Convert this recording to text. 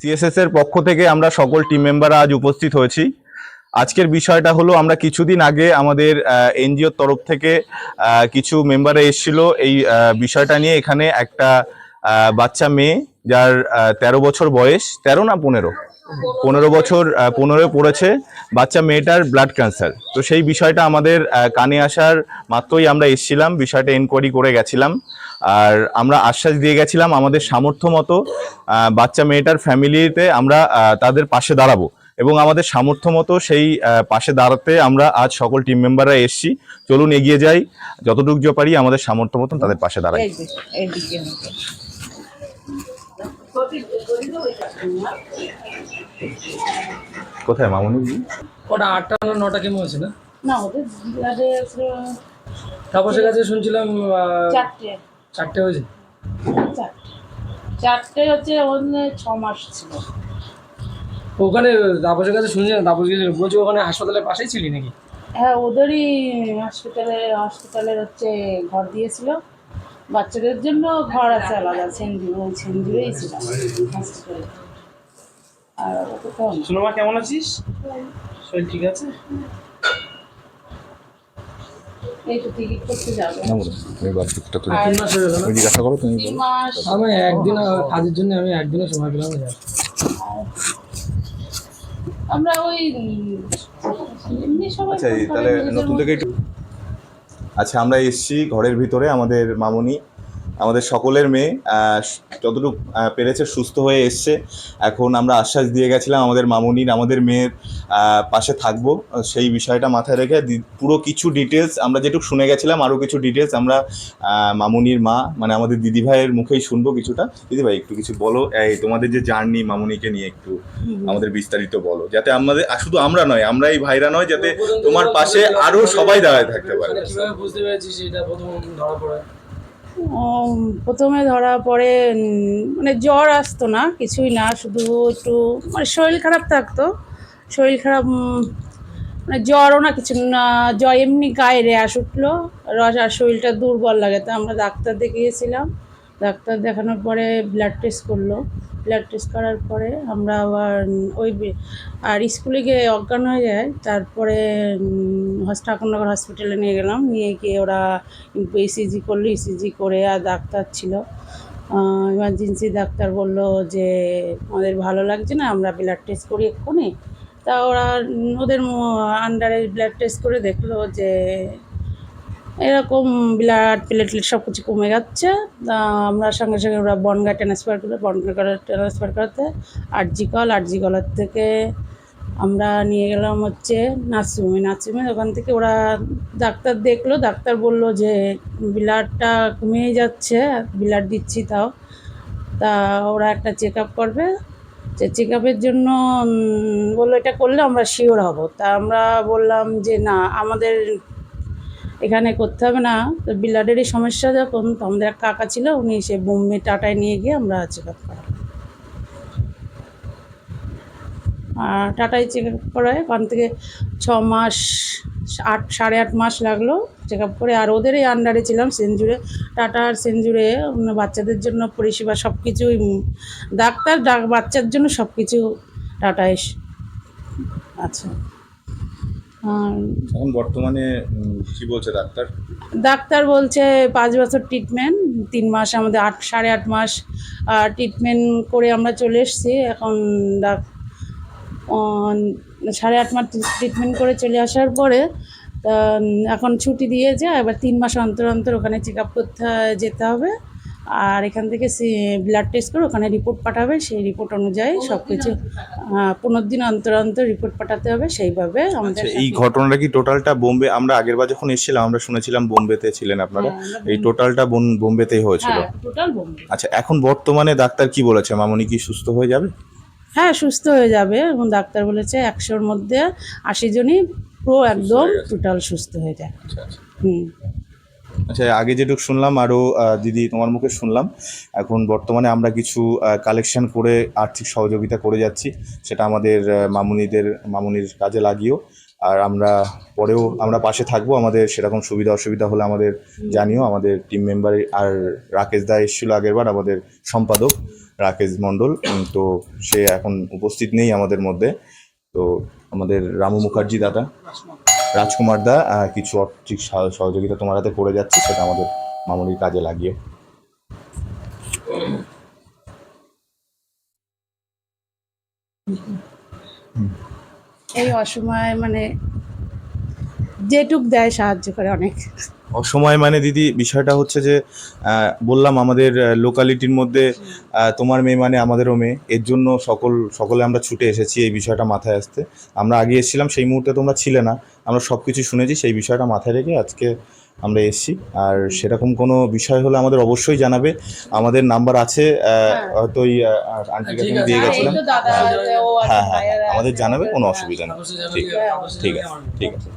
CSS এর পক্ষ থেকে আমরা সকল টিম মেম্বার আজ উপস্থিত হয়েছি। আজকের বিষয়টা হলো, আমরা কিছুদিন আগে আমাদের এনজিওর তরফ থেকে কিছু মেম্বাররা এসেছিল এই বিষয়টা নিয়ে। এখানে একটা বাচ্চা মেয়ে যার 13 বছর বয়স, 13 না 15 বছর 15 পড়েছে, বাচ্চা মেয়েটার ব্লাড ক্যান্সার। তো সেই বিষয়টা আমাদের কানে আসার মাত্রই আমরা এসেছিলাম, বিষয়টা এনকোয়ারি করে গেছিলাম। আর আমরা আশ্বাস দিয়ে গেছিলাম আমাদের সামর্থ্য মতো বাচ্চা মেয়েটার ফ্যামিলিতে আমরা তাদের পাশে দাঁড়াবো, এবং আমাদের সামর্থ্য মতো সেই পাশে দাঁড়াতে আমরা আজ সকল টিম মেম্বাররা এসেছি। চলুন এগিয়ে যাই, যতটুকু যে পারি আমাদের সামর্থ্য মতন তাদের পাশে দাঁড়াই। কোথায় মামুনি? ওটা 8টা না 9টা কেমন হয়েছে না? না, ওদের তাপসের কাছে শুনছিলাম 4টে হয়েছে। 4টে হচ্ছে, ওখানে 6 মাস ছিল। ওখানে তাপসের কাছে শুনছিলাম, তাপস গেছিল বলছি ওখানে হাসপাতালের পাশেই ছিলি নাকি? হ্যাঁ, ওদেরই হসপিটালের হচ্ছে ঘর দিয়েছিল বাচ্চাদের জন্য। ঘর আছে আলাদা, সেনজুরেই ছিল হসপিটালে। আর সুনমা কেমন আছিস? শরীর ঠিক আছে? এই তো টিকিট করতে যাবে। আমি একদিন কাজের জন্য একদিনের সময় পেলাম। আমরা ওই তাহলে নতুন থেকে একটু আমরা এসছি ঘরের ভিতরে। আমাদের মামুনি, আমাদের সকলের মেয়ে, যতটুকু পেরেছে সুস্থ হয়ে এসছে। এখন আমরা আশ্বাস দিয়ে গেছিলাম আমাদের মামুনির, আমাদের মেয়ের পাশে থাকবো, সেই বিষয়টা মাথায় রেখে পুরো কিছু ডিটেলস আমরা যেটুকু শুনে গেছিলাম, আরও কিছু ডিটেলস আমরা মামুনির মা মানে আমাদের দিদিভাইয়ের মুখেই শুনবো কিছুটা। দিদিভাই একটু কিছু বলো, এই তোমাদের যে জার্নি মামুনিকে নিয়ে একটু আমাদের বিস্তারিত বলো, যাতে আমাদের শুধু আমরা নয়, আমরা এই ভাইরা নয়, যাতে তোমার পাশে আরও সবাই দাঁড়ায় থাকতে পারে। বুঝতে পেরেছিস এটা প্রথমে ধরা পড়ে মানে জ্বর আসতো না, কিছুই না, শুধু একটু মানে শরীর খারাপ থাকতো। শরীর খারাপ মানে জ্বরও না, কিছু না, জ্বর এমনি গায়ে র্যাশ উঠলো, আর শরীরটা দুর্বল লাগে। তো আমরা ডাক্তার দেখিয়েছিলাম। ডাক্তার দেখানোর পরে ব্লাড টেস্ট করলো। ব্লাড টেস্ট করার পরে আমরা আবার আর স্কুলে গিয়ে অজ্ঞান হয়ে যায়। তারপরে ঠাকুরনগর হসপিটালে নিয়ে গেলাম, নিয়ে গিয়ে ওরা ইসিজি করলো। ইসিজি করে আর ডাক্তার ছিল, এমার্জেন্সি ডাক্তার বললো যে আমাদের ভালো লাগছে না, আমরা ব্লাড টেস্ট করি এক্ষুনি। তা ওরা ওদের আন্ডারে ব্লাড টেস্ট করে দেখলো যে এরকম ব্লাড প্লেটলেট সব কিছু কমে যাচ্ছে। আমরা সঙ্গে সঙ্গে ওরা বনগাঁ ট্রান্সফার করলো। বনগাঁ ট্রান্সফার করতে আরজিকলের থেকে আমরা নিয়ে গেলাম হচ্ছে নার্সিংহোমে। ওখান থেকে ওরা ডাক্তার দেখলো, ডাক্তার বললো যে ব্লাডটা কমে যাচ্ছে, ব্লাড দিচ্ছি তাও। তা ওরা একটা চেক আপ করবে, যে চেক আপের জন্য বললো এটা করলে আমরা শিওর হব। তা আমরা বললাম যে না, আমাদের এখানে করতে হবে না, তো ব্লাডেরই সমস্যা যখন। তো আমাদের এক কাকা ছিল, উনি সে বোম্বে টাটায় নিয়ে গিয়ে আমরা চেক আপ করালাম। আর টাটায় চেক আপ করায় ওখান থেকে 6 মাস 8.5 মাস লাগলো চেক আপ করে। আর ওদেরই আন্ডারে ছিলাম সেনজুরে, টাটা আর সেনজুরে বাচ্চাদের জন্য পরিষেবা সব কিছুই, ডাক্তার বাচ্চার জন্য সব কিছু টাটায়। আচ্ছা, এখন বর্তমানে কি বলছে ডাক্তার? ডাক্তার বলছে 5 বছর ট্রিটমেন্ট, 3 মাস আমাদের 8.5 মাস ট্রিটমেন্ট করে আমরা চলে এসেছি। এখন 8.5 মাস ট্রিটমেন্ট করে চলে আসার পরে এখন ছুটি দিয়েছে। এবার 3 মাস অন্তর অন্তর ওখানে চেক আপ করতে যেতে হবে। আর এখান থেকে ব্লাড টেস্ট করে ওখানে রিপোর্ট পাঠাবে, সেই রিপোর্ট অনুযায়ী সব কিছু 15 দিন অন্তর অন্তর রিপোর্ট পাঠাতে হবে। সেইভাবে আমাদের এই ঘটনাটা কি টোটালটা বোম্বে? আমরা আগেরবার যখন এসেছিলাম আমরা শুনেছিলাম বোম্বেতে ছিলেন আপনারা, এই টোটালটা বোম্বেতেই হয়েছিল? টোটাল বোম্বে। আচ্ছা, এখন বর্তমানে ডাক্তার কি বলেছে, মামুনি কি সুস্থ হয়ে যাবে? হ্যাঁ, সুস্থ হয়ে যাবে। এবং ডাক্তার বলেছে 100-র মধ্যে 80 জনই একদম টোটাল সুস্থ হয়ে যায়। আচ্ছা, আগে যেটুকু শুনলাম, আরও দিদি তোমার মুখে শুনলাম, এখন বর্তমানে আমরা কিছু কালেকশন করে আর্থিক সহযোগিতা করে যাচ্ছি, সেটা আমাদের মামুনির কাজে লাগিয়েও। আর আমরা পরেও আমরা পাশে থাকবো। আমাদের সেরকম সুবিধা অসুবিধা হলে আমাদের জানিও। আমাদের টিম মেম্বার আর রাকেশ দা এসেছিল আগেরবার, আমাদের সম্পাদক রাকেশ মণ্ডল, তো সে এখন উপস্থিত নেই আমাদের মধ্যে। তো আমাদের রামু মুখার্জি দাদা, রাজকুমার দা কিছু আর্থিক সহযোগিতা তোমার হাতে করে যাচ্ছে, সেটা আমাদের মামুনির কাজে লাগিয়ে। এই অসময়ে মানে যেটুক দেয় সাহায্য করে অনেক। অসময় মানে দিদি বিষয়টা হচ্ছে যে বললাম আমাদের লোকালিটির মধ্যে তোমার মেয়ে মানে আমাদেরও মেয়ে, এর জন্য সকলে আমরা ছুটে এসেছি এই বিষয়টা মাথায় আসতে। আমরা আগে এসেছিলাম, সেই মুহূর্তে তোমরা ছিলে না, আমরা সব কিছু শুনেছি, সেই বিষয়টা মাথায় রেখে আজকে আমরা এসেছি। আর সেরকম কোনো বিষয় হলে আমাদের অবশ্যই জানাবে, আমাদের নাম্বার আছে, হয়তো ওই আন্টির কাছে আমি দিয়ে গেছিলাম। এই তো দাদা, ও আছে, হ্যাঁ হ্যাঁ, ভাইয়েরা আমাদের আছে, জানাবে, কোনো হ্যাঁ। অসুবিধা নেই। তাপসে ঠিক জানালে আছে, ঠিক আছে, ঠিক আছে।